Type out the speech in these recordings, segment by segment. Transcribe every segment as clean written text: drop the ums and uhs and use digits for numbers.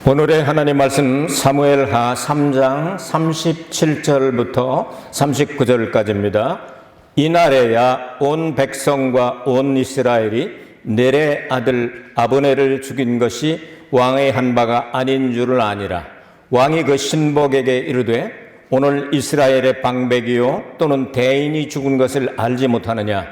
오늘의 하나님 말씀 사무엘하 3장 37절부터 39절까지입니다. 이날에야 온 백성과 온 이스라엘이 넬의 아들 아브넬을 죽인 것이 왕의 한 바가 아닌 줄을 아니라. 왕이 그 신복에게 이르되 오늘 이스라엘의 방백이요 또는 대인이 죽은 것을 알지 못하느냐.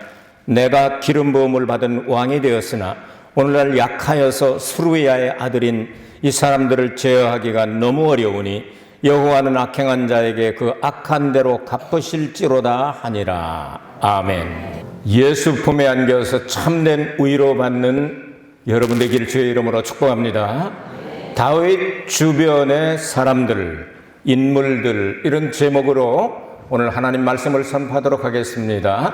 내가 기름 부음을 받은 왕이 되었으나 오늘날 약하여서 수르야의 아들인 이 사람들을 제어하기가 너무 어려우니 여호와는 악행한 자에게 그 악한 대로 갚으실지로다 하니라. 아멘. 예수 품에 안겨서 참된 위로받는 여러분 되기를 주의 이름으로 축복합니다. 다윗 주변의 사람들, 인물들, 이런 제목으로 오늘 하나님 말씀을 선포하도록 하겠습니다.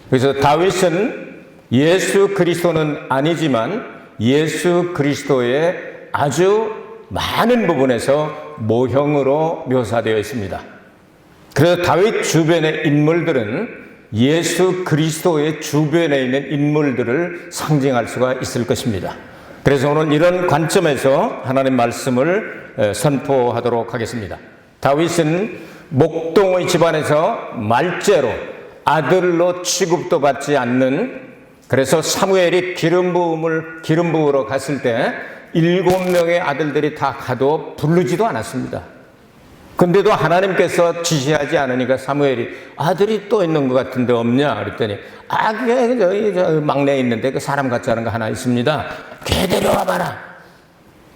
그래서 다윗은 예수 그리스도는 아니지만 예수 그리스도의 아주 많은 부분에서 모형으로 묘사되어 있습니다. 그래서 다윗 주변의 인물들은 예수 그리스도의 주변에 있는 인물들을 상징할 수가 있을 것입니다. 그래서 오늘 이런 관점에서 하나님 말씀을 선포하도록 하겠습니다. 다윗은 목동의 집안에서 말째로 아들로 취급도 받지 않는, 그래서 사무엘이 기름 부으러 갔을 때 7명의 아들들이 다 가도 부르지도 않았습니다. 근데도 하나님께서 지시하지 않으니까 사무엘이 아들이 또 있는 것 같은데 없냐? 그랬더니 저기 막내에 있는데 그 사람 같지 않은 거 하나 있습니다. 걔 데려와 봐라.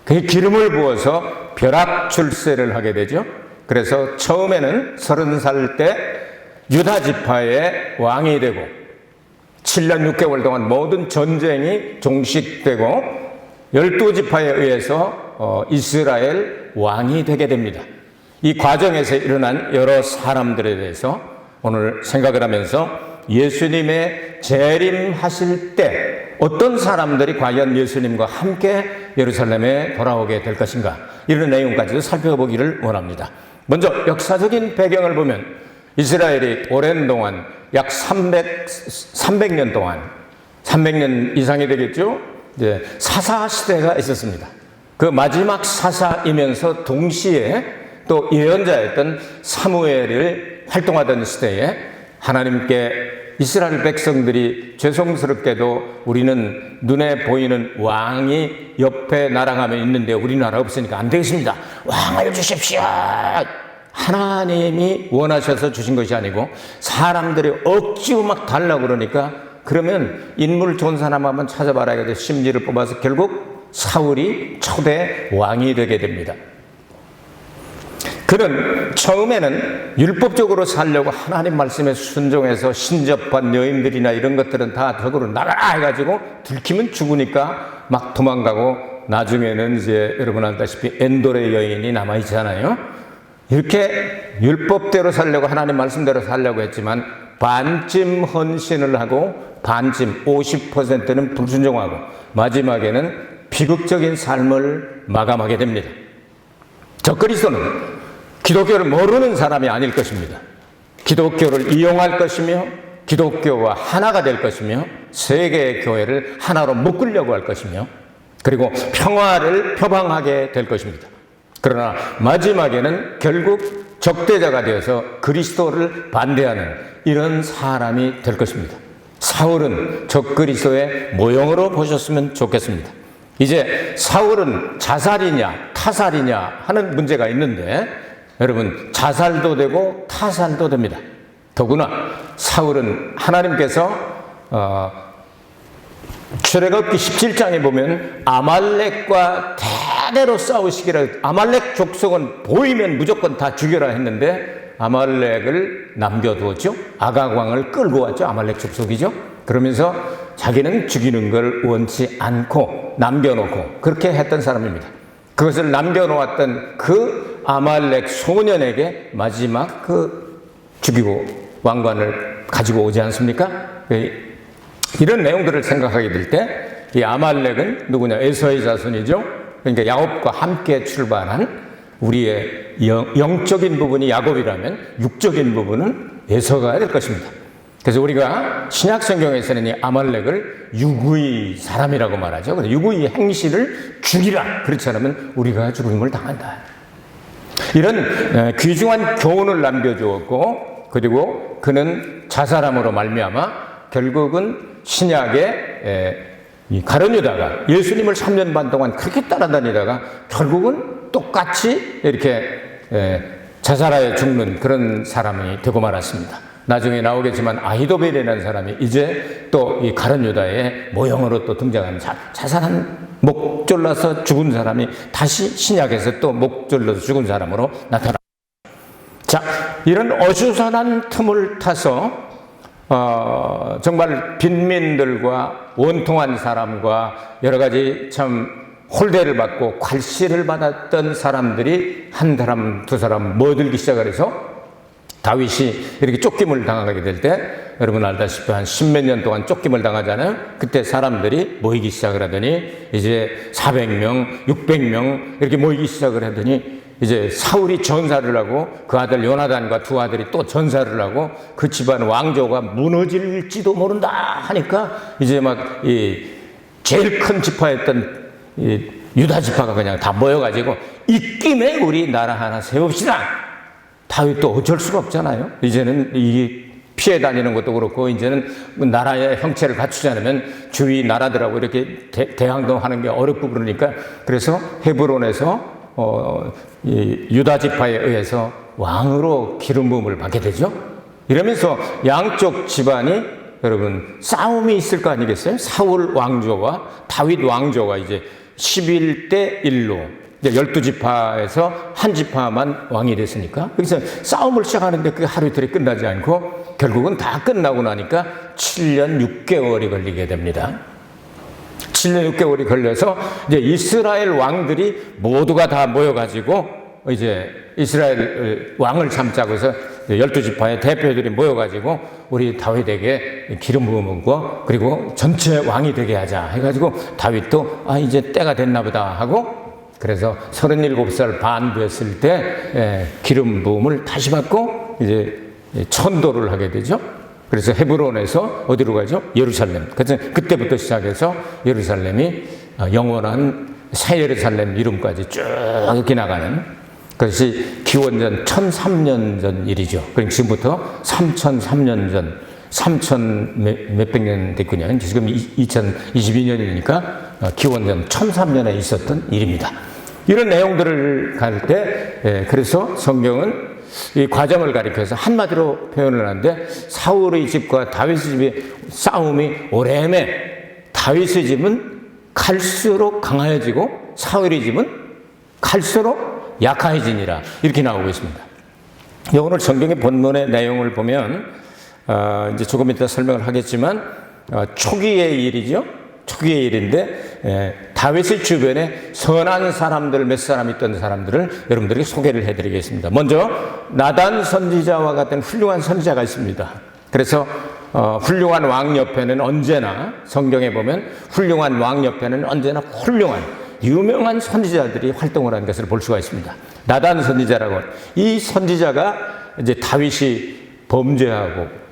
그 기름을 부어서 벼락 출세를 하게 되죠. 그래서 처음에는 30살 때 유다 지파의 왕이 되고 7년 6개월 동안 모든 전쟁이 종식되고 12지파에 의해서 이스라엘 왕이 되게 됩니다. 이 과정에서 일어난 여러 사람들에 대해서 오늘 생각을 하면서 예수님의 재림하실 때 어떤 사람들이 과연 예수님과 함께 예루살렘에 돌아오게 될 것인가, 이런 내용까지도 살펴보기를 원합니다. 먼저 역사적인 배경을 보면 이스라엘이 오랜 동안 약 300년 동안 300년 이상이 되겠죠. 이제 사사 시대가 있었습니다. 그 마지막 사사이면서 동시에 또 예언자였던 사무엘을 활동하던 시대에 하나님께 이스라엘 백성들이 죄송스럽게도 우리는 눈에 보이는 왕이 옆에 나라가 있는데 우리나라 없으니까 안 되겠습니다. 왕을 주십시오. 하나님이 원하셔서 주신 것이 아니고 사람들이 억지로 막 달라고 그러니까, 그러면 인물 좋은 사람 한번 찾아봐라 해서 심지를 뽑아서 결국 사울이 초대 왕이 되게 됩니다. 그는 처음에는 율법적으로 살려고 하나님 말씀에 순종해서 신접한 여인들이나 이런 것들은 다 덕으로 나가라 해가지고 들키면 죽으니까 막 도망가고, 나중에는 이제 여러분 알다시피 엔돌의 여인이 남아있잖아요. 이렇게 율법대로 살려고 하나님 말씀대로 살려고 했지만 반쯤 헌신을 하고 반쯤 50%는 불순종하고 마지막에는 비극적인 삶을 마감하게 됩니다. 저 그리스도는 기독교를 모르는 사람이 아닐 것입니다. 기독교를 이용할 것이며 기독교와 하나가 될 것이며 세계의 교회를 하나로 묶으려고 할 것이며 그리고 평화를 표방하게 될 것입니다. 그러나 마지막에는 결국 적대자가 되어서 그리스도를 반대하는 이런 사람이 될 것입니다. 사울은 적그리스도의 모형으로 보셨으면 좋겠습니다. 이제 사울은 자살이냐 타살이냐 하는 문제가 있는데, 여러분 자살도 되고 타살도 됩니다. 더구나 사울은 하나님께서 출애굽기 17장에 보면 아말렉과 대대로 싸우시기라, 아말렉 족속은 보이면 무조건 다 죽여라 했는데 아말렉을 남겨두었죠. 아각왕을 끌고 왔죠. 아말렉 족속이죠. 그러면서 자기는 죽이는 걸 원치 않고 남겨놓고 그렇게 했던 사람입니다. 그것을 남겨놓았던 그 아말렉 소년에게 마지막 죽이고 왕관을 가지고 오지 않습니까? 이런 내용들을 생각하게 될 때 이 아말렉은 누구냐? 에서의 자손이죠. 그러니까 야곱과 함께 출발한, 우리의 영적인 부분이 야곱이라면 육적인 부분은 에서가 될 것입니다. 그래서 우리가 신약 성경에서는 이 아말렉을 육의 사람이라고 말하죠. 그래서 육의 행실을 죽이라. 그렇지 않으면 우리가 죽음을 당한다. 이런 귀중한 교훈을 남겨주었고, 그리고 그는 자살함으로 말미암아 결국은 신약의 이 가룟 유다가 예수님을 3년 반 동안 그렇게 따라다니다가 결국은 똑같이 이렇게 자살하여 죽는 그런 사람이 되고 말았습니다. 나중에 나오겠지만 아히도벨이라는 사람이 이제 또 이 가룟 유다의 모형으로 또 등장하는 자살한 목 졸라서 죽은 사람이 다시 신약에서 또 목 졸라서 죽은 사람으로 나타납니다. 자, 이런 어수선한 틈을 타서 정말 빈민들과 원통한 사람과 여러 가지 참 홀대를 받고 괄시를 받았던 사람들이 한 사람 두 사람 모여들기 시작을 해서 다윗이 이렇게 쫓김을 당하게 될 때 여러분 알다시피 한 10몇 년 동안 쫓김을 당하잖아요. 그때 사람들이 모이기 시작을 하더니 이제 400명, 600명 이렇게 모이기 시작을 하더니 이제 사울이 전사를 하고 그 아들 요나단과 두 아들이 또 전사를 하고 그 집안 왕조가 무너질지도 모른다 하니까 이제 막 이 제일 큰 지파였던 이 유다 지파가 그냥 다 모여가지고 입김에 우리 나라 하나 세웁시다. 다윗도 어쩔 수가 없잖아요. 이제는 이 피해 다니는 것도 그렇고 이제는 나라의 형체를 갖추지 않으면 주위 나라들하고 이렇게 대항동하는 게 어렵고 그러니까 그래서 헤브론에서 이 유다 지파에 의해서 왕으로 기름 부음을 받게 되죠. 이러면서 양쪽 집안이 여러분 싸움이 있을 거 아니겠어요? 사울 왕조와 다윗 왕조가 이제 11대 1로 12지파에서 한 지파만 왕이 됐으니까 그래서 싸움을 시작하는데 그게 하루 이틀에 끝나지 않고 결국은 다 끝나고 나니까 7년 6개월이 걸리게 됩니다. 7년 6개월이 걸려서 이제 이스라엘 왕들이 모두가 다 모여가지고 이제 이스라엘 왕을 삼자고 해서 12지파의 대표들이 모여가지고 우리 다윗에게 기름 부음과 그리고 전체 왕이 되게 하자 해가지고 다윗도 이제 때가 됐나 보다 하고 그래서 37살 반 됐을 때 기름 부음을 다시 받고 이제 천도를 하게 되죠. 그래서 헤브론에서 어디로 가죠? 예루살렘. 그래서 그때부터 시작해서 예루살렘이 영원한 새 예루살렘 이름까지 쭉 이렇게 나가는 그것이 기원전 1003년 전 일이죠. 그럼 지금부터 3003년 전 3000 몇백 년 됐군요. 지금 2022년이니까 기원전 1003년에 있었던 일입니다. 이런 내용들을 갈 때 그래서 성경은 이 과정을 가리켜서 한마디로 표현을 하는데 사울의 집과 다윗의 집의 싸움이 오래매 다윗의 집은 갈수록 강하여지고 사울의 집은 갈수록 약해지니라 이렇게 나오고 있습니다. 오늘 성경의 본문의 내용을 보면 이제 조금 이따 설명을 하겠지만 초기의 일이죠. 초기의 일인데 다윗의 주변에 선한 사람들 몇 사람 있던 사람들을 여러분들에게 소개를 해드리겠습니다. 먼저 나단 선지자와 같은 훌륭한 선지자가 있습니다. 그래서 훌륭한 왕 옆에는 언제나 성경에 보면 훌륭한 왕 옆에는 언제나 훌륭한 유명한 선지자들이 활동을 하는 것을 볼 수가 있습니다. 나단 선지자라고 이 선지자가 이제 다윗이 범죄하고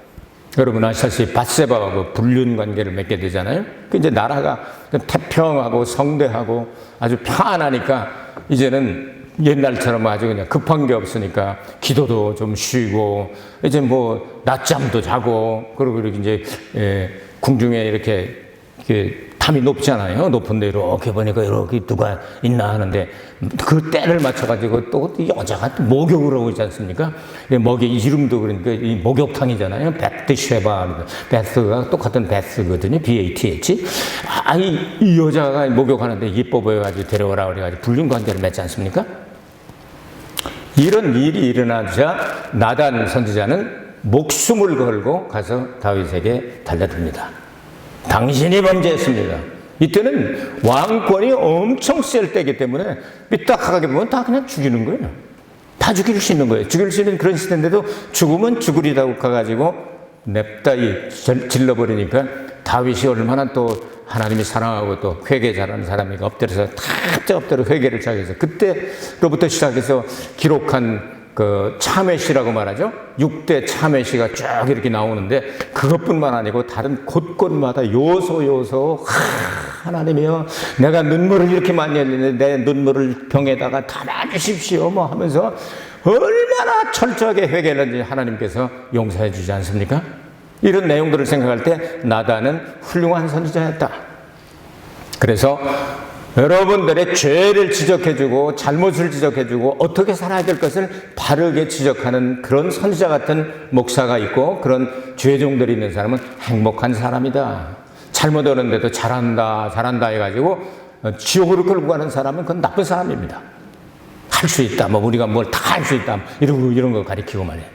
여러분 아시다시피 밧세바하고 불륜 관계를 맺게 되잖아요. 그 이제 나라가 태평하고 성대하고 아주 평안하니까 이제는 옛날처럼 아주 그냥 급한 게 없으니까 기도도 좀 쉬고 이제 뭐 낮잠도 자고 그리고 이제 궁중에 이렇게 담이 높잖아요. 높은데 이렇게 보니까 이렇게 누가 있나 하는데 그 때를 맞춰가지고 또 여자가 또 목욕을 하고 있지 않습니까? 목의 이름도 그러니까 이 목욕탕이잖아요. 베트쉐바, 베스가 똑같은 베스거든요. BATH. 이 여자가 목욕하는데 예뻐 보여가지고 데려오라 그래가지고 불륜 관계를 맺지 않습니까? 이런 일이 일어나자 나단 선지자는 목숨을 걸고 가서 다윗에게 달려듭니다. 당신이 범죄했습니다. 이때는 왕권이 엄청 셀 때이기 때문에 삐딱하게 보면 다 그냥 죽이는 거예요. 다 죽일 수 있는 거예요. 죽일 수 있는 그런 시대인데도 죽으면 죽으리라고 가가지고 냅다 질러버리니까 다윗이 얼마나 또 하나님이 사랑하고 또 회개 잘하는 사람이니까 엎드려서 탁 엎드려 회개를 시작해서 그때로부터 시작해서 기록한 그 참외시라고 말하죠. 6대 참외시가 쭉 이렇게 나오는데 그것뿐만 아니고 다른 곳곳마다 요소 하나님이여 내가 눈물을 이렇게 많이 흘리는데 내 눈물을 병에다가 담아주십시오 뭐 하면서 얼마나 철저하게 회개를 했는지 하나님께서 용서해 주지 않습니까? 이런 내용들을 생각할 때 나단은 훌륭한 선지자였다. 그래서 여러분들의 죄를 지적해주고 잘못을 지적해주고 어떻게 살아야 될 것을 바르게 지적하는 그런 선지자 같은 목사가 있고 그런 죄종들이 있는 사람은 행복한 사람이다. 잘못하는데도 잘한다 해가지고 지옥으로 끌고 가는 사람은 그건 나쁜 사람입니다. 할 수 있다, 뭐 우리가 뭘 다 할 수 있다, 이런 거 가리키고 말이에요.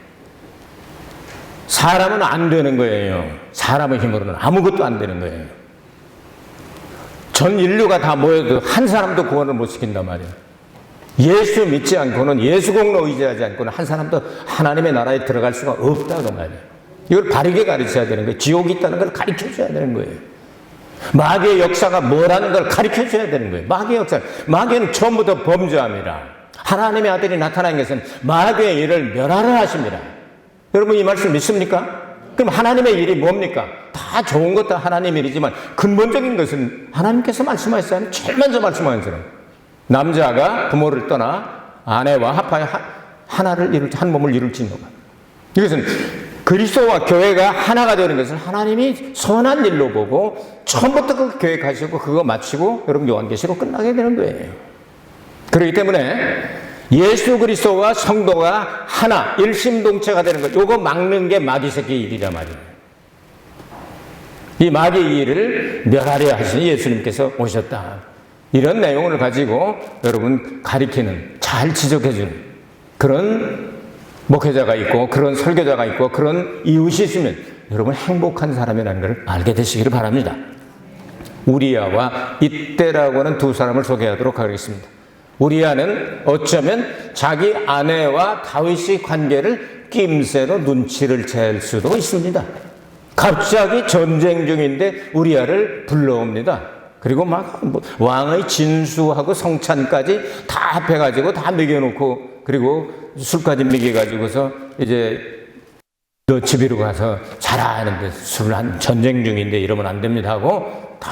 사람은 안 되는 거예요. 사람의 힘으로는 아무것도 안 되는 거예요. 전 인류가 다 모여도 한 사람도 구원을 못 시킨단 말이에요. 예수 믿지 않고는, 예수 공로 의지하지 않고는 한 사람도 하나님의 나라에 들어갈 수가 없다고 말이에요. 이걸 바르게 가르쳐야 되는 거예요. 지옥이 있다는 걸 가르쳐 줘야 되는 거예요. 마귀의 역사가 뭐라는 걸 가르쳐 줘야 되는 거예요. 마귀는 처음부터 범죄합니다. 하나님의 아들이 나타난 것은 마귀의 일을 멸하려 하십니다. 여러분 이 말씀 믿습니까? 그럼 하나님의 일이 뭡니까? 다 좋은 것도 하나님의 일이지만 근본적인 것은 하나님께서 말씀하셨어요. 제일 먼저 말씀하신 사람. 남자가 부모를 떠나 아내와 합하여 한 몸을 이룰지는 것. 이것은 그리스도와 교회가 하나가 되는 것을 하나님이 선한 일로 보고 처음부터 그 계획하시고 그거 마치고 여러분 요한계시로 끝나게 되는 거예요. 그렇기 때문에 예수 그리스도와 성도가 하나 일심동체가 되는 것, 요거 막는 게 마귀 새끼 일이란 말이에요. 이 마귀 일을 멸하려 하시니 예수님께서 오셨다. 이런 내용을 가지고 여러분 가리키는, 잘 지적해주는 그런 목회자가 있고 그런 설교자가 있고 그런 이웃이 있으면 여러분 행복한 사람이라는 걸 알게 되시기를 바랍니다. 우리야와 이때라고는 두 사람을 소개하도록 하겠습니다. 우리야는 어쩌면 자기 아내와 다윗의 관계를 낌새로 눈치를 챌 수도 있습니다. 갑자기 전쟁 중인데 우리야를 불러옵니다. 그리고 막 왕의 진수하고 성찬까지 다 합해가지고 다 먹여놓고 그리고 술까지 먹여가지고서 이제 너 집으로 가서 자라 하는데 술을 한 전쟁 중인데 이러면 안 됩니다 하고 다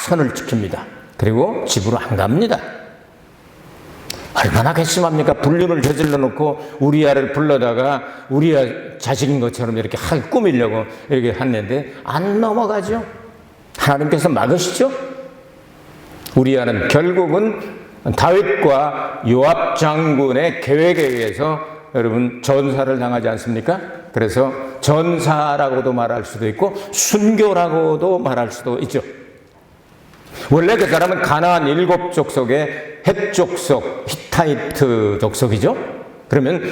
선을 지킵니다. 그리고 집으로 안 갑니다. 얼마나 괘씸합니까? 불륜을 저질러 놓고 우리야를 불러다가 우리야 자식인 것처럼 이렇게 꾸미려고 이렇게 했는데 안 넘어가죠. 하나님께서 막으시죠. 우리야는 결국은 다윗과 요압 장군의 계획에 의해서 여러분 전사를 당하지 않습니까? 그래서 전사라고도 말할 수도 있고 순교라고도 말할 수도 있죠. 원래 그 사람은 가나안 7족속의 헷 족속, 히타이트 족속이죠. 그러면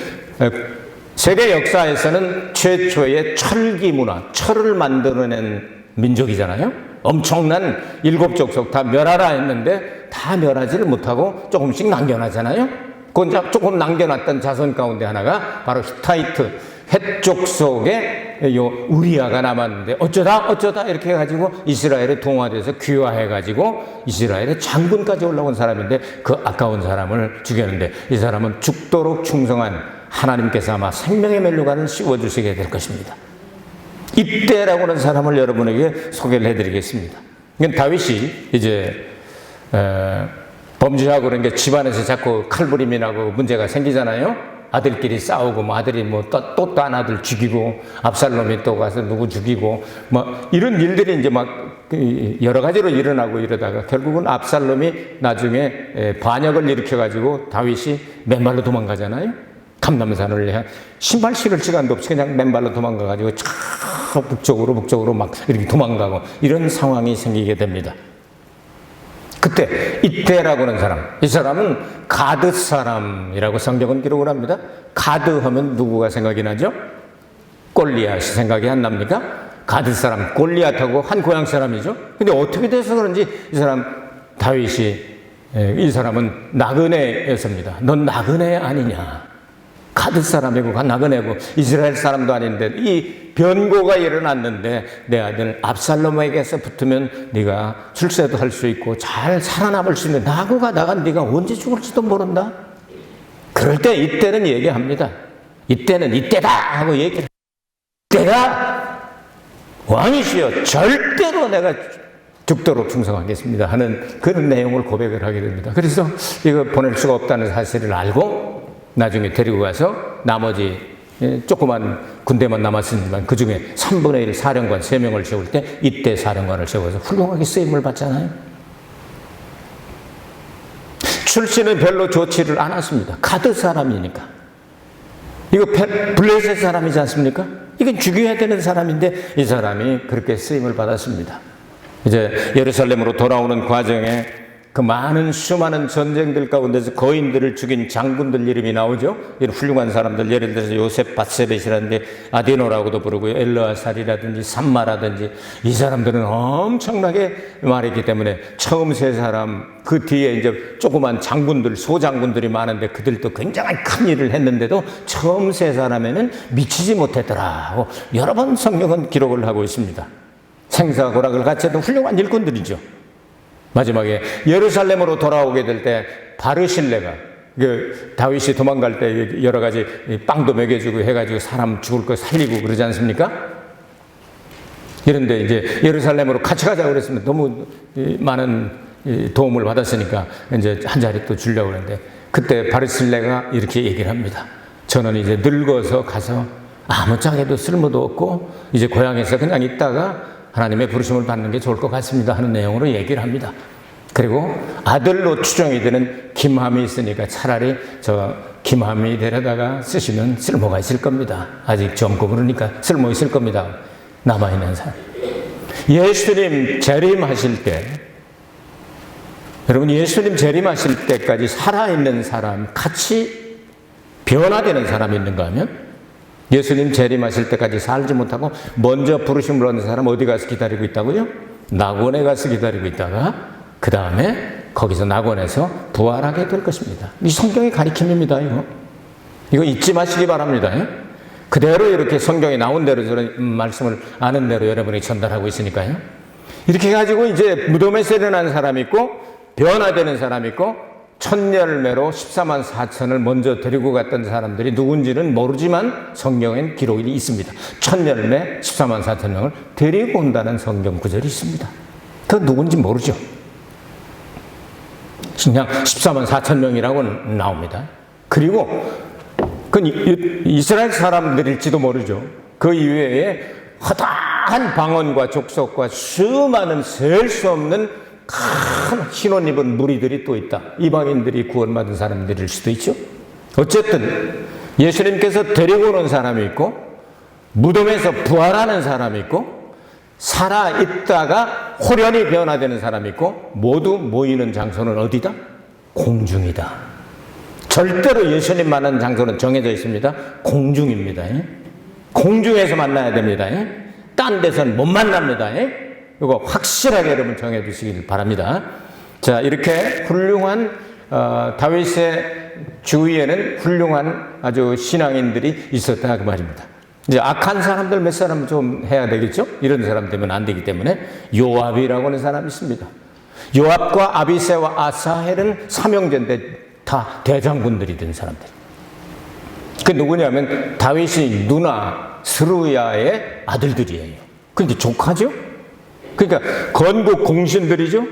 세계 역사에서는 최초의 철기 문화, 철을 만들어낸 민족이잖아요. 엄청난 7족속 다 멸하라 했는데 다 멸하지를 못하고 조금씩 남겨놨잖아요. 그 조금 남겨놨던 자손 가운데 하나가 바로 히타이트, 헷 족속의 요 우리야가 남았는데 어쩌다 이렇게 해가지고 이스라엘에 동화돼서 귀화해가지고 이스라엘의 장군까지 올라온 사람인데 그 아까운 사람을 죽였는데 이 사람은 죽도록 충성한 하나님께서 아마 생명의 멜루가를 씌워주시게 될 것입니다. 이때라고 하는 사람을 여러분에게 소개를 해드리겠습니다. 다윗이 이제 범죄하고 그런 게 집안에서 자꾸 칼부림이 나고 문제가 생기잖아요. 아들끼리 싸우고 뭐 아들이 또 딴 아들 죽이고 압살롬이 또 가서 누구 죽이고 뭐 이런 일들이 이제 막 여러 가지로 일어나고 이러다가 결국은 압살롬이 나중에 반역을 일으켜가지고 다윗이 맨발로 도망가잖아요. 감람산을 신발 신을 시간도 없이 그냥 맨발로 도망가가지고 저 북쪽으로 막 이렇게 도망가고 이런 상황이 생기게 됩니다. 그때 이때라고 하는 사람, 이 사람은 가드 사람이라고 성경은 기록을 합니다. 가드 하면 누구가 생각이 나죠? 골리앗이 생각이 안 납니까? 가드 사람, 골리앗하고 한 고향 사람이죠. 근데 어떻게 돼서 그런지 이 사람 다윗이 이 사람은 나그네였습니다. 넌 나그네 아니냐? 가드 사람이고 나그네고 이스라엘 사람도 아닌데 이 변고가 일어났는데 내 아들 압살롬에게서 붙으면 네가 출세도 할 수 있고 잘 살아남을 수 있는데 나고가 나간 네가 언제 죽을지도 모른다. 그럴 때 이때는 얘기합니다. 이때는 이때다 하고 얘기를. 내가 왕이시여 절대로 내가 죽도록 충성하겠습니다 하는 그런 내용을 고백을 하게 됩니다. 그래서 이거 보낼 수가 없다는 사실을 알고 나중에 데리고 가서 나머지 조그만 군대만 남았으지만 그 중에 3분의 1 사령관 3명을 세울 때 이때 사령관을 세워서 훌륭하게 쓰임을 받잖아요. 출신은 별로 좋지를 않았습니다. 가드 사람이니까. 이거 블레셋 사람이지 않습니까? 이건 죽여야 되는 사람인데 이 사람이 그렇게 쓰임을 받았습니다. 이제 예루살렘으로 돌아오는 과정에 그 많은 수많은 전쟁들 가운데서 거인들을 죽인 장군들 이름이 나오죠. 이런 훌륭한 사람들, 예를 들어서 요셉 바세벳이라든지 아디노라고도 부르고요, 엘르아살이라든지 삼마라든지 이 사람들은 엄청나게 말했기 때문에 처음 세 사람, 그 뒤에 이제 조그만 장군들, 소장군들이 많은데 그들도 굉장히 큰 일을 했는데도 처음 세 사람에는 미치지 못했더라 하고 여러 번 성경은 기록을 하고 있습니다. 생사고락을 같이 했던 훌륭한 일꾼들이죠. 마지막에 예루살렘으로 돌아오게 될 때 바르실레가 그 다윗이 도망갈 때 여러 가지 빵도 먹여주고 해가지고 사람 죽을 거 살리고 그러지 않습니까? 이런데 이제 예루살렘으로 같이 가자고 그랬으면 너무 많은 도움을 받았으니까 이제 한 자리 또 주려고 그랬는데 그때 바르실레가 이렇게 얘기를 합니다. 저는 이제 늙어서 가서 아무짝에도 쓸모도 없고 이제 고향에서 그냥 있다가 하나님의 부르심을 받는 게 좋을 것 같습니다 하는 내용으로 얘기를 합니다. 그리고 아들로 추정이 되는 김함이 있으니까 차라리 저 김함이 데려다가 쓰시면 쓸모가 있을 겁니다. 아직 젊고 그러니까 쓸모 있을 겁니다. 남아있는 사람. 예수님 재림하실 때, 여러분 예수님 재림하실 때까지 살아있는 사람, 같이 변화되는 사람이 있는가 하면 예수님 재림하실 때까지 살지 못하고 먼저 부르심을 얻는 사람 어디 가서 기다리고 있다고요? 낙원에 가서 기다리고 있다가 그 다음에 거기서 낙원에서 부활하게 될 것입니다. 이 성경의 가르침입니다. 이거 잊지 마시기 바랍니다. 그대로 이렇게 성경에 나온 대로 저는 말씀을 아는 대로 여러분이 전달하고 있으니까요. 이렇게 가지고 이제 무덤에서 일어난 사람이 있고 변화되는 사람이 있고 첫 열매로 14만 4천을 먼저 데리고 갔던 사람들이 누군지는 모르지만 성경엔 기록이 있습니다. 첫 열매 14만 4천 명을 데리고 온다는 성경 구절이 있습니다. 그 누군지 모르죠. 그냥 14만 4천 명이라고 나옵니다. 그리고 그 이스라엘 사람들일지도 모르죠. 그 이외에 허다한 방언과 족속과 수많은 셀 수 없는 큰 흰옷 입은 무리들이 또 있다. 이방인들이 구원받은 사람들일 수도 있죠. 어쨌든 예수님께서 데리고 오는 사람이 있고 무덤에서 부활하는 사람이 있고 살아있다가 호련히 변화되는 사람이 있고 모두 모이는 장소는 어디다? 공중이다. 절대로 예수님 만나는 장소는 정해져 있습니다. 공중입니다. 공중에서 만나야 됩니다. 딴 데서는 못 만납니다. 이거 확실하게 여러분 정해 두시길 바랍니다. 자, 이렇게 훌륭한 다윗의 주위에는 훌륭한 아주 신앙인들이 있었다 그 말입니다. 이제 악한 사람들 몇 사람 좀 해야 되겠죠? 이런 사람 되면 안 되기 때문에 요압이라고 하는 사람이 있습니다. 요압과 아비새와 아사헬은 삼형제인데 다 대장군들이 된 사람들. 그 누구냐면 다윗이 누나 스루야의 아들들이에요. 근데 조카죠? 그러니까 건국 공신들이죠.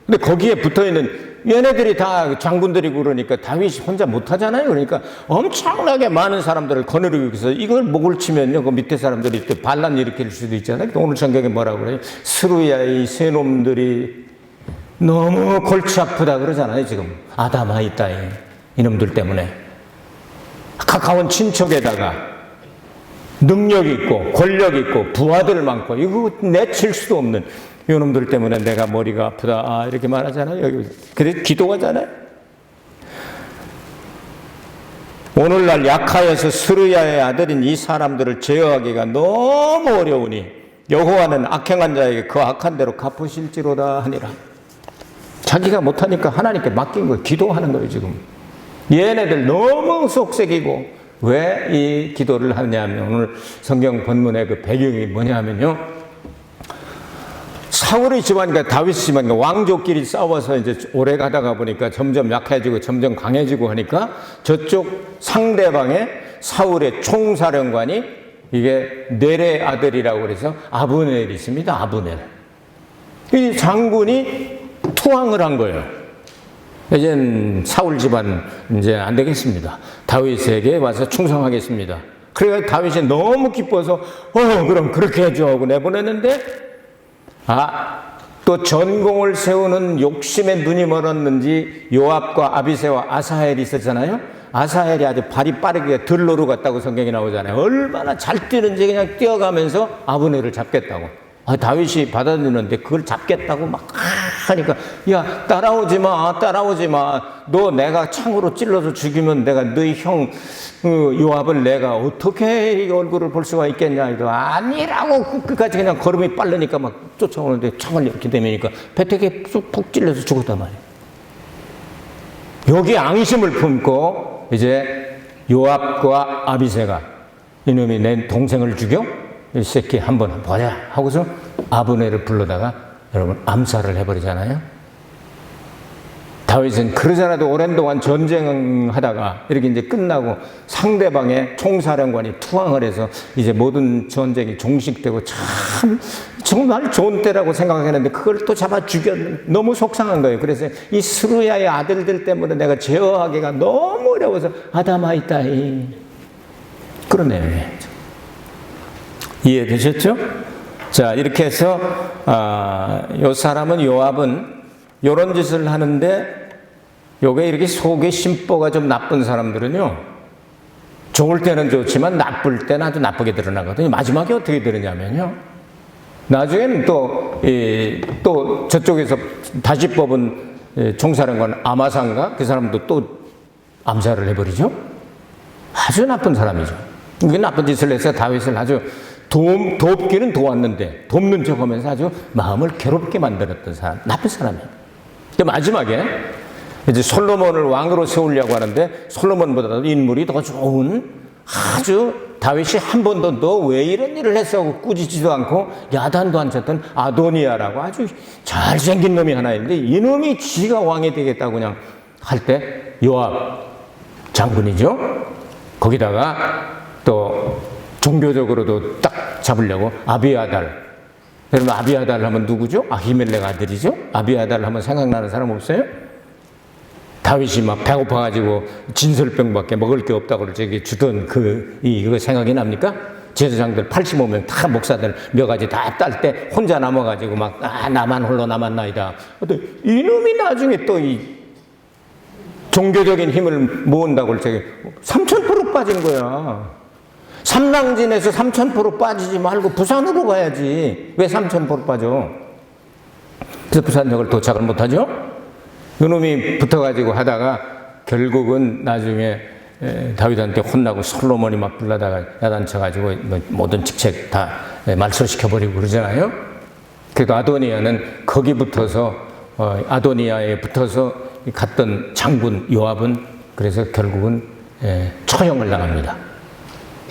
근데 거기에 붙어있는 얘네들이 다 장군들이고 그러니까 다윗이 혼자 못하잖아요. 그러니까 엄청나게 많은 사람들을 거느리고 있어서 이걸 목을 치면요 그 밑에 사람들이 또 반란 일으킬 수도 있잖아요. 오늘 성경에 뭐라고 그래요? 스루야의 세 놈들이 너무 골치 아프다 그러잖아요. 지금 아담아 따위 이놈들 때문에 가까운 친척에다가 능력 있고 권력 있고 부하들 많고 이거 내칠 수도 없는 이놈들 때문에 내가 머리가 아프다 이렇게 말하잖아요. 그래 기도하잖아요. 오늘날 약하여서 스루야의 아들인 이 사람들을 제어하기가 너무 어려우니 여호와는 악행한 자에게 그 악한 대로 갚으실지로다 하니라. 자기가 못하니까 하나님께 맡긴 거예요. 기도하는 거예요. 지금 얘네들 너무 속색이고 왜 이 기도를 하느냐 하면 오늘 성경 본문의 그 배경이 뭐냐 하면요. 사울의 집안과 다윗 집안과 왕족끼리 싸워서 이제 오래 가다가 보니까 점점 약해지고 점점 강해지고 하니까 저쪽 상대방의 사울의 총사령관이 이게 넬의 아들이라고 그래서 아브넬이 있습니다. 아브넬. 이 장군이 투항을 한 거예요. 이젠 사울 집안 이제 안 되겠습니다. 다윗에게 와서 충성하겠습니다. 그래서 다윗이 너무 기뻐서 그럼 그렇게 해줘 하고 내보냈는데 또 전공을 세우는 욕심에 눈이 멀었는지 요압과 아비새와 아사헬이 있었잖아요. 아사헬이 아주 발이 빠르게 들로로 갔다고 성경이 나오잖아요. 얼마나 잘 뛰는지 그냥 뛰어가면서 아브넬을 잡겠다고. 다윗이 받아들이는데 그걸 잡겠다고 막 하니까 야 따라오지 마. 너 내가 창으로 찔러서 죽이면 내가 너희 형 요압을 내가 어떻게 얼굴을 볼 수가 있겠냐. 이거 아니라고 끝까지 그냥 걸음이 빠르니까 막 쫓아오는데 창을 이렇게 대면니까 배택에 푹 찔러서 죽었단 말이에요. 여기 앙심을 품고 이제 요압과 아비새가 이놈이 내 동생을 죽여? 이 새끼 한번 보자 하고서 아브넬을 불러다가 여러분 암살을 해버리잖아요. 다윗은 그러잖아도 오랜 동안 전쟁하다가 이렇게 이제 끝나고 상대방의 총사령관이 투항을 해서 이제 모든 전쟁이 종식되고 참 정말 좋은 때라고 생각했는데 그걸 또 잡아 죽였 너무 속상한 거예요. 그래서 이 스루야의 아들들 때문에 내가 제어하기가 너무 어려워서 아담아이따이 그런 내용이에요. 이해되셨죠? 자, 이렇게 해서 요 사람은 요압은 요런 짓을 하는데 요게 이렇게 속에 심보가 좀 나쁜 사람들은요 좋을 때는 좋지만 나쁠 때는 아주 나쁘게 드러나거든요. 마지막에 어떻게 되느냐면요 나중에는 또 저쪽에서 다시 뽑은 총사령관 아마상가 그 사람도 또 암살을 해버리죠. 아주 나쁜 사람이죠. 이게 나쁜 짓을 해서 다윗을 아주 돕기는 도왔는데 돕는 척 하면서 아주 마음을 괴롭게 만들었던 사람, 나쁜 사람이에요. 근데 마지막에 이제 솔로몬을 왕으로 세우려고 하는데 솔로몬보다도 인물이 더 좋은 아주 다윗이 한 번도 너 왜 이런 일을 했어 하고 꾸짖지도 않고 야단도 안 쳤던 아도니아라고 아주 잘생긴 놈이 하나 있는데 이놈이 지가 왕이 되겠다고 그냥 할 때 요압 장군이죠. 거기다가 또 종교적으로도 딱 잡으려고 아비아달. 여러분 아비아달 하면 누구죠? 아히멜렉 아들이죠? 아비아달 하면 생각나는 사람 없어요? 다윗이 막 배고파가지고 진설병밖에 먹을 게 없다고 저기 주던 이거 생각이 납니까? 제사장들 85명 다 목사들 몇 가지 다 딸 때 혼자 남아가지고 막 나만 홀로 남았나이다. 이놈이 나중에 또 이 종교적인 힘을 모은다고 저기 3000% 빠진 거야. 삼랑진에서 3000% 빠지지 말고 부산으로 가야지. 왜 3000% 빠져? 그래서 부산역을 도착을 못하죠? 그놈이 붙어가지고 하다가 결국은 나중에 다윗한테 혼나고 솔로몬이 막 불러다가 야단쳐가지고 모든 직책 다 말소시켜버리고 그러잖아요? 그래도 아도니아는 거기 붙어서 아도니아에 붙어서 갔던 장군 요압은 그래서 결국은 처형을 당합니다.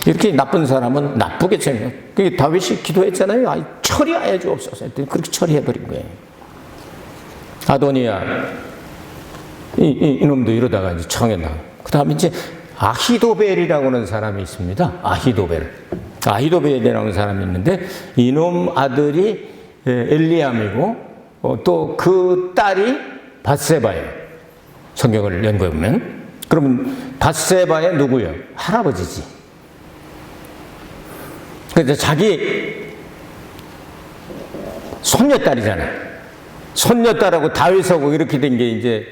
이렇게 나쁜 사람은 나쁘게 처형. 그게 다윗이 기도했잖아요. 처리하여 주옵소서 했더니 그렇게 처리해버린 거예요. 아도니아 이놈도 이러다가 이제 처형했나. 그 다음에 이제 아히도벨이라고 하는 사람이 있습니다. 아히도벨이라는 사람이 있는데 이놈 아들이 엘리암이고 또 그 딸이 밧세바예요. 성경을 연구해 보면. 그러면 밧세바의 누구예요? 할아버지지. 그래서 자기 손녀딸이잖아요. 손녀딸하고 다윗하고 이렇게 된 게 이제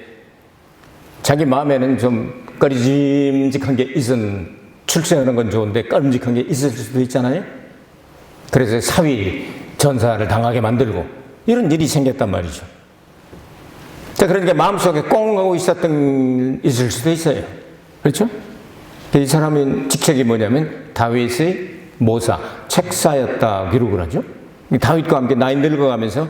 자기 마음에는 좀 꺼리짐직한 게 출세하는 건 좋은데 꺼림직한 게 있을 수도 있잖아요. 그래서 사위 전사를 당하게 만들고 이런 일이 생겼단 말이죠. 자, 그러니까 마음속에 꽁 하고 있을 수도 있어요. 그렇죠? 이 사람의 직책이 뭐냐면 다윗의 모사, 책사였다 기록을 하죠. 다윗과 함께 나이 늙어가면서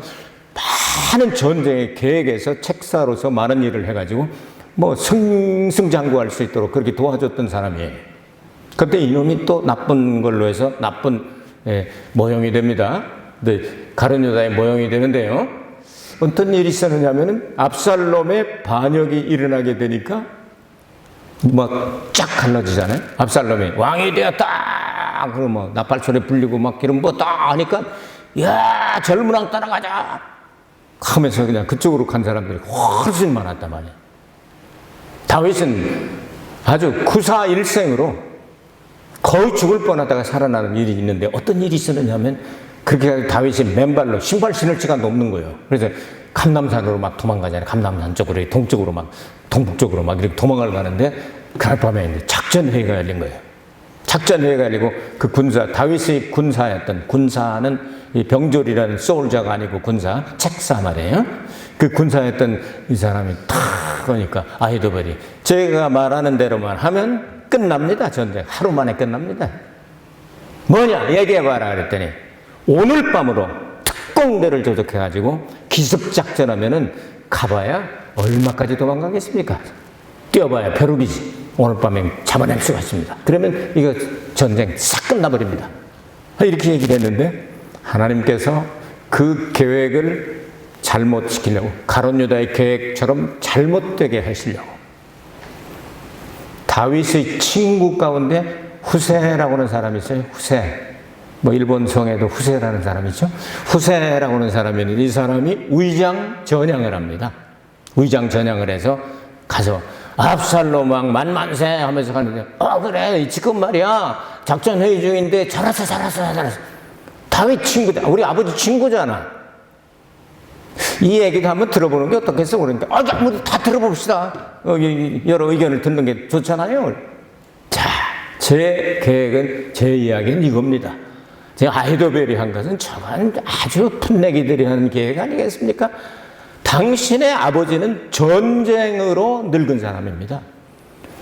많은 전쟁의 계획에서 책사로서 많은 일을 해가지고 뭐 승승장구할 수 있도록 그렇게 도와줬던 사람이에요. 그때 이놈이 또 나쁜 걸로 해서 나쁜 모형이 됩니다. 근데 가룟 유다의 모형이 되는데요. 어떤 일이 있었느냐면은 압살롬의 반역이 일어나게 되니까 막 쫙 갈라지잖아요. 압살롬이 왕이 되었다. 그러면 뭐 나팔소리 불리고 막 기름 부었다 하니까 야 젊은 왕 따라가자 하면서 그냥 그쪽으로 간 사람들이 훨씬 많았단 말이에요. 다윗은 아주 구사일생으로 거의 죽을 뻔하다가 살아나는 일이 있는데 어떤 일이 있었느냐면 그렇게 다윗이 맨발로 신발 신을 시간도 없는 거예요. 그래서 감남산으로 막 도망가잖아요. 감남산 쪽으로 동쪽으로 막 동북쪽으로 막 이렇게 도망을 가는데 그날 밤에 이제 작전회의가 열린 거예요. 작전회의가 열리고 그 군사, 다윗의 군사였던, 군사는 이 병졸이라는 소울자가 아니고 군사, 책사 말이에요. 그 군사였던 이 사람이 탁 그러니까 아히도벨이 제가 말하는 대로만 하면 끝납니다. 전쟁 하루 만에 끝납니다. 뭐냐 얘기해봐라 그랬더니 오늘 밤으로 특공대를 조작해가지고 기습작전하면은 가봐야 얼마까지 도망가겠습니까? 뛰어봐야 벼룩이지. 오늘 밤에 잡아낼 수가 있습니다. 그러면 이거 전쟁 싹 끝나버립니다. 이렇게 얘기를 했는데 하나님께서 그 계획을 잘못시키려고 가룟 유다의 계획처럼 잘못되게 하시려고 다윗의 친구 가운데 후세라고 하는 사람이 있어요. 후세. 뭐 일본 성에도 후세라는 사람이 있죠. 후세라고 하는 사람이 있는데 이 사람이 위장 전향을 합니다. 위장 전향을 해서 가서 압살롬 왕 만만세 하면서 가는데 그래 지금 말이야 작전 회의 중인데 잘했어 다윗 친구다. 우리 아버지 친구잖아. 이 얘기도 한번 들어보는 게 어떻겠어? 그러니까 우리 다 들어봅시다. 여러 의견을 듣는 게 좋잖아요. 자, 제 계획은, 제 이야기는 이겁니다. 제가 아히도벨이 한 것은 저건 아주 풋내기들이 하는 계획 아니겠습니까? 당신의 아버지는 전쟁으로 늙은 사람입니다.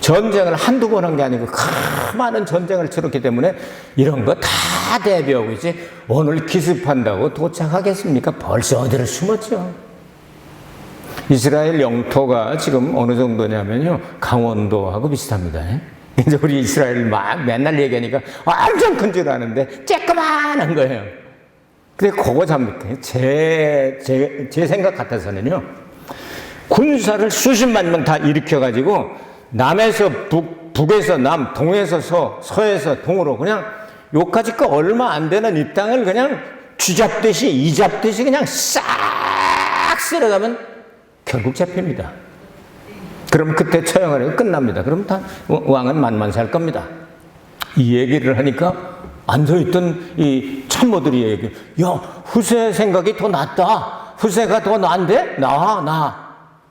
전쟁을 한두 번 한 게 아니고 많은 전쟁을 치렀기 때문에 이런 거 다 대비하고 이제 오늘 기습한다고 도착하겠습니까? 벌써 어디를 숨었죠. 이스라엘 영토가 지금 어느 정도냐면요 강원도하고 비슷합니다. 이제 우리 이스라엘 막 맨날 얘기하니까 완전 큰 줄 아는데 쬐끄만한 거예요. 근데 그거 참 제 생각 같아서는요 군사를 수십만 명 다 일으켜가지고 남에서 북에서 남, 동에서 서에서 동으로 그냥 요까지 거 얼마 안 되는 이 땅을 그냥 쥐잡듯이 이잡듯이 그냥 싹 쓸어가면 결국 잡힙니다. 그럼 그때 처형을 해서 끝납니다. 그럼 다 왕은 만만살 겁니다. 이 얘기를 하니까 앉아있던 이 참모들이 얘기해. 야, 후세 생각이 더 낫다. 후세가 더 나은데?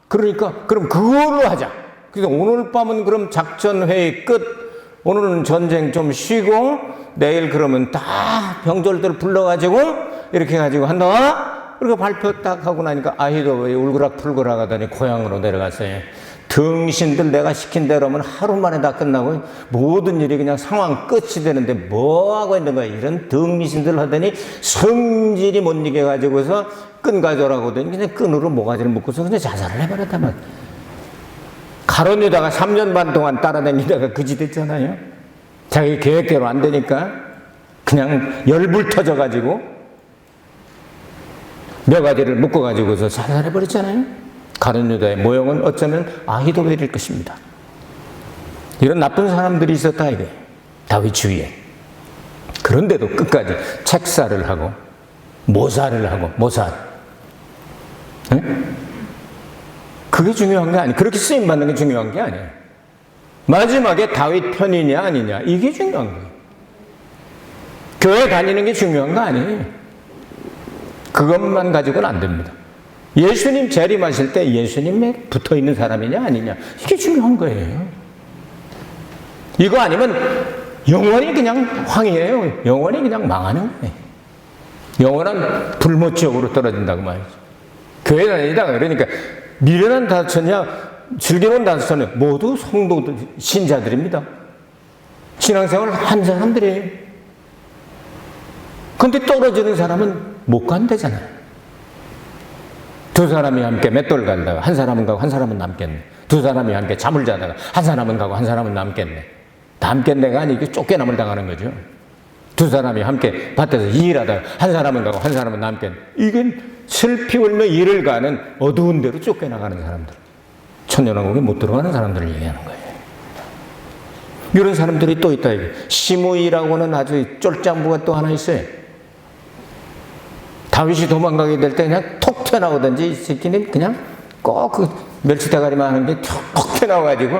그러니까 그럼 그걸로 하자. 그래서 오늘 밤은 그럼 작전회의 끝. 오늘은 전쟁 좀 쉬고 내일 그러면 다 병졸들 불러가지고 이렇게 해가지고 한다. 그리고 발표 딱 하고 나니까 아히도벨이 울그락불그락 하더니 고향으로 내려갔어요. 등신들 내가 시킨 대로면 하루 만에 다 끝나고 모든 일이 그냥 상황 끝이 되는데 뭐 하고 있는 거야. 이런 등신들 하더니 성질이 못 이겨가지고서 끈 가져라고 하더니 그냥 끈으로 모가지를 묶고서 그냥 자살을 해버렸단 말이야. 가룟 유다가 3년 반 동안 따라다니다가 그지 됐잖아요. 자기 계획대로 안 되니까 그냥 열불 터져가지고 몇 묶어가지고서 자살해버렸잖아요. 가룟 유다의 모형은 어쩌면 아히도벨일 것입니다. 이런 나쁜 사람들이 있었다 이게 다윗 주위에. 그런데도 끝까지 책사를 하고 모사를 하고 모사. 응? 그게 중요한 게 아니에요. 그렇게 쓰임받는 게 중요한 게 아니에요. 마지막에 다윗 편이냐 아니냐 이게 중요한 거예요. 교회 다니는 게 중요한 거 아니에요. 그것만 가지고는 안 됩니다. 예수님 재림하실 때 예수님에 붙어있는 사람이냐 아니냐 이게 중요한 거예요. 이거 아니면 영원히 그냥 황이에요. 영원히 그냥 망하는 거예요. 영원한 불모지옥으로 떨어진다고 말이죠. 교회 다니다가 그러니까 미련한 다처냐 즐기는 다처냐 모두 성도들 신자들입니다. 신앙생활을 한 사람들이에요. 근데 떨어지는 사람은 못 간다잖아요. 두 사람이 함께 맷돌 갈다가 한 사람은 가고 한 사람은 남겠네. 두 사람이 함께 잠을 자다가 한 사람은 가고 한 사람은 남겠네. 남겠네가 아니고 쫓겨남을 당하는 거죠. 두 사람이 함께 밭에서 일하다가 한 사람은 가고 한 사람은 남게, 이게 슬피 울며 일을 가는 어두운 데로 쫓겨나가는 사람들, 천년왕국에 못 들어가는 사람들을 얘기하는 거예요. 이런 사람들이 또 있다. 이게 시므이라고는 아주 쫄장부가 또 하나 있어요. 다윗이 도망가게 될 때 그냥 톡 튀어나오든지, 이 새끼는 그냥 꼭 그 멸치대가리만 하는 게 톡 튀어나와가지고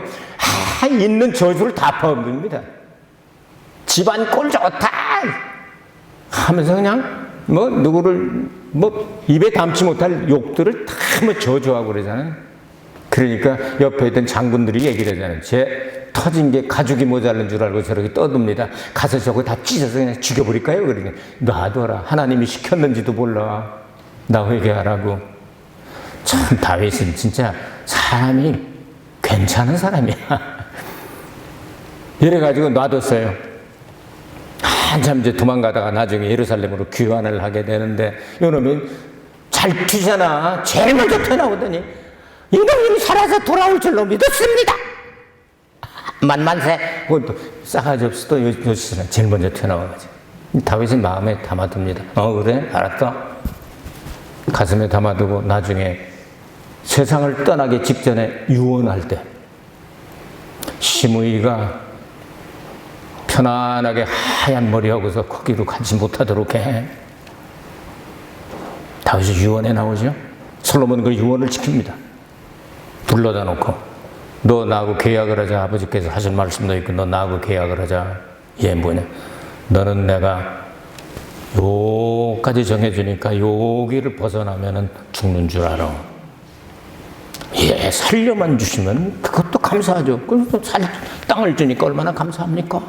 있는 저주를 다 퍼붓습니다. 집안 꼴 좋다 하면서 그냥 뭐 누구를 뭐 입에 담지 못할 욕들을 다 뭐 저주하고 그러잖아요. 그러니까 옆에 있던 장군들이 얘기를 하잖아요. 쟤 터진 게 가죽이 모자른 줄 알고 저렇게 떠듭니다. 가서 저거 다 찢어서 그냥 죽여버릴까요? 그러니 놔둬라. 하나님이 시켰는지도 몰라. 나 회개하라고. 참 다윗은 진짜 사람이 괜찮은 사람이야. 이래가지고 놔뒀어요. 한참 이제 도망가다가 나중에 예루살렘으로 귀환을 하게 되는데, 이놈이 잘 튀잖아. 제일 먼저 튀어나오더니 이놈이 살아서 돌아올 줄로 믿었습니다. 만만세. 그것도 싸가지 없어. 또 요시스는 제일 먼저 튀어나와가지고 다윗은 마음에 담아둡니다. 그래? 알았어. 가슴에 담아두고 나중에 세상을 떠나기 직전에 유언할 때 시므이가 편안하게 하얀 머리하고서 거기로 가지 못하도록 해. 다윗이 유언에 나오죠. 솔로몬은 그 유언을 지킵니다. 불러다 놓고 너 나하고 계약을 하자. 아버지께서 하신 말씀도 있고 너 나하고 계약을 하자. 얘 뭐냐? 너는 내가 요까지 정해주니까 여기를 벗어나면은 죽는 줄 알아. 예, 살려만 주시면 그것도 감사하죠. 그래서 땅을 주니까 얼마나 감사합니까?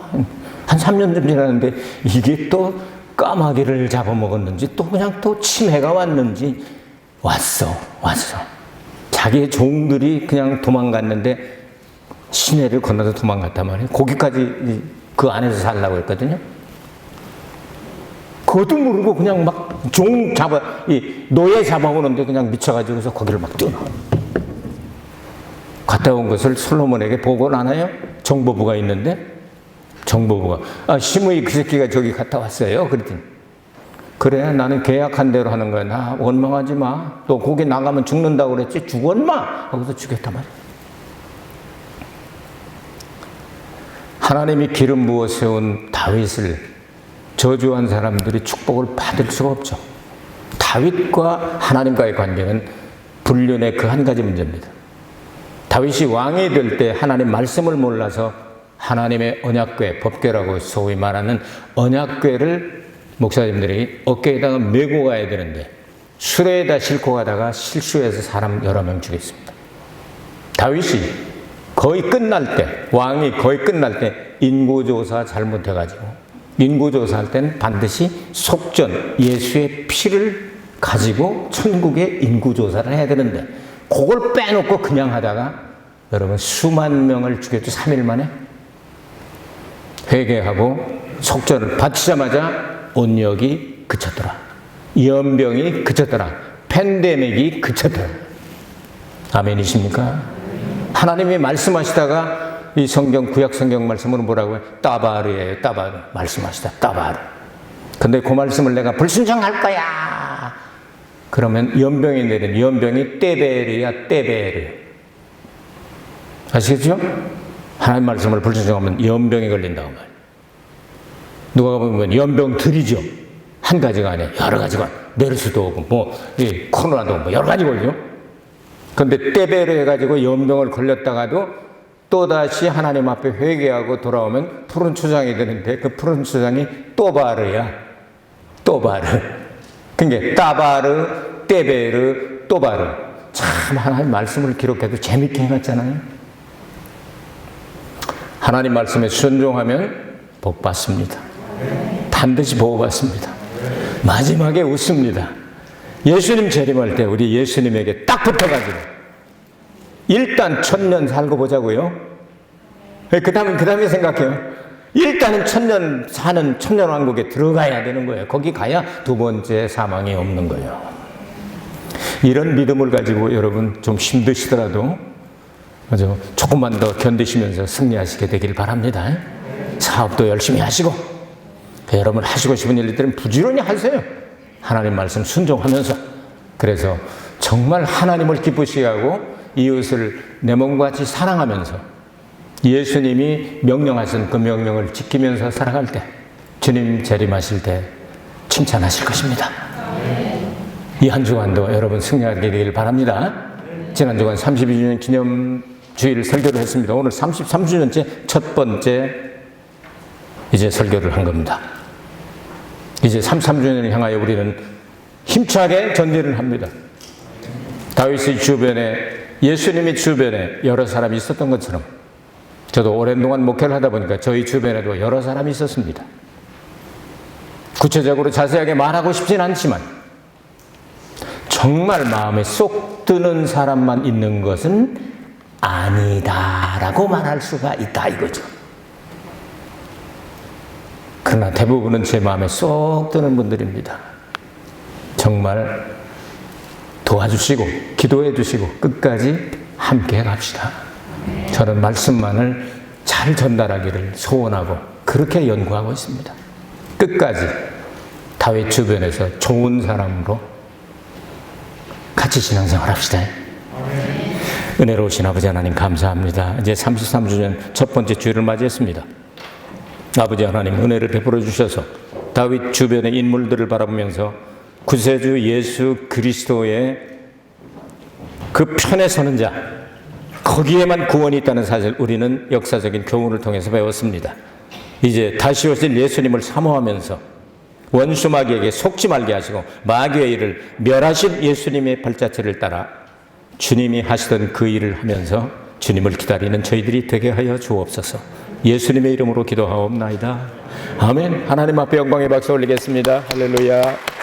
한 3년 좀 지났는데 이게 또 까마귀를 잡아먹었는지 또 그냥 또 치매가 왔는지 왔어. 자기의 종들이 그냥 도망갔는데 시내를 건너서 도망갔단 말이에요. 거기까지 그 안에서 살라고 했거든요. 그것도 모르고 그냥 막 종 노예 잡아오는데 그냥 미쳐가지고서 거기를 막 뛰어나와. 갔다 온 것을 솔로몬에게 보고는 안 해요? 정보부가 있는데, 정보부가 시므이 그 새끼가 저기 갔다 왔어요. 그랬더니 그래, 나는 계약한 대로 하는 거야. 나 원망하지 마. 또 거기 나가면 죽는다고 그랬지. 죽었마 하고서 죽였단 말이야. 하나님이 기름 부어 세운 다윗을 저주한 사람들이 축복을 받을 수가 없죠. 다윗과 하나님과의 관계는 불륜의 그 한 가지 문제입니다. 다윗이 왕이 될 때 하나님 말씀을 몰라서 하나님의 언약궤, 법궤라고 소위 말하는 언약궤를 목사님들이 어깨에다가 메고 가야 되는데 수레에다 싣고 가다가 실수해서 사람 여러 명 죽였습니다. 다윗이 거의 끝날 때, 왕이 거의 끝날 때 인구조사 잘못해가지고, 인구조사할 때는 반드시 속전, 예수의 피를 가지고 천국의 인구조사를 해야 되는데 그걸 빼놓고 그냥 하다가 여러분 수만 명을 죽였죠. 3일 만에. 회개하고 속전을 바치자마자 온역이 그쳤더라. 연병이 그쳤더라. 팬데믹이 그쳤더라. 아멘이십니까? 하나님이 말씀하시다가 이 성경, 구약 성경 말씀으로 뭐라고 해요? 따바르예요. 따바르. 말씀하시다. 따바르. 근데 그 말씀을 내가 불순종할 거야. 그러면 연병이 내린 연병이 떼베르야. 떼베르. 아시겠죠? 하나님 말씀을 불순종하면 연병이 걸린다고 말이에요. 누가 보면 연병들이죠. 한 가지가 아니에요. 여러 가지가. 메르스도 오고 코로나도 오고 여러 가지 걸죠. 그런데 떼베르 해가지고 연병을 걸렸다가도 또다시 하나님 앞에 회개하고 돌아오면 푸른 초장이 되는데 그 푸른 초장이 또바르야. 또바르. 그러니까 따바르, 떼베르, 또바르. 참 하나님 말씀을 기록해도 재밌게 해놨잖아요. 하나님 말씀에 순종하면 복 받습니다. 반드시 보호받습니다. 마지막에 웃습니다. 예수님 재림할 때 우리 예수님에게 딱 붙어가지고 일단 1000년 살고 보자고요. 그 다음에 생각해요. 일단은 1000년 사는 천년왕국에 들어가야 되는 거예요. 거기 가야 두 번째 사망이 없는 거예요. 이런 믿음을 가지고 여러분 좀 힘드시더라도 조금만 더 견디시면서 승리하시게 되길 바랍니다. 사업도 열심히 하시고 여러분 하시고 싶은 일들은 부지런히 하세요. 하나님 말씀 순종하면서. 그래서 정말 하나님을 기쁘시게 하고 이웃을 내 몸과 같이 사랑하면서 예수님이 명령하신 그 명령을 지키면서 살아갈 때 주님 재림하실 때 칭찬하실 것입니다. 이 한 주간도 여러분 승리하게 되길 바랍니다. 지난 주간 32주년 기념 주일 설교를 했습니다. 오늘 33주년째 첫 번째 이제 설교를 한 겁니다. 이제 33주년을 향하여 우리는 힘차게 전진을 합니다. 다윗의 주변에, 예수님의 주변에 여러 사람이 있었던 것처럼 저도 오랜 동안 목회를 하다 보니까 저희 주변에도 여러 사람이 있었습니다. 구체적으로 자세하게 말하고 싶진 않지만 정말 마음에 쏙 드는 사람만 있는 것은 아니다라고 말할 수가 있다 이거죠. 그러나 대부분은 제 마음에 쏙 드는 분들입니다. 정말 도와주시고 기도해 주시고 끝까지 함께 갑시다. 저는 말씀만을 잘 전달하기를 소원하고 그렇게 연구하고 있습니다. 끝까지 다윗 주변에서 좋은 사람으로 같이 신앙생활 합시다. 은혜로우신 아버지 하나님 감사합니다. 이제 33주년 첫 번째 주일을 맞이했습니다. 아버지 하나님 은혜를 베풀어 주셔서 다윗 주변의 인물들을 바라보면서 구세주 예수 그리스도의 그 편에 서는 자, 거기에만 구원이 있다는 사실 우리는 역사적인 교훈을 통해서 배웠습니다. 이제 다시 오실 예수님을 사모하면서 원수 마귀에게 속지 말게 하시고 마귀의 일을 멸하신 예수님의 발자취를 따라 주님이 하시던 그 일을 하면서 주님을 기다리는 저희들이 되게 하여 주옵소서. 예수님의 이름으로 기도하옵나이다. 아멘. 하나님 앞에 영광의 박수 올리겠습니다. 할렐루야.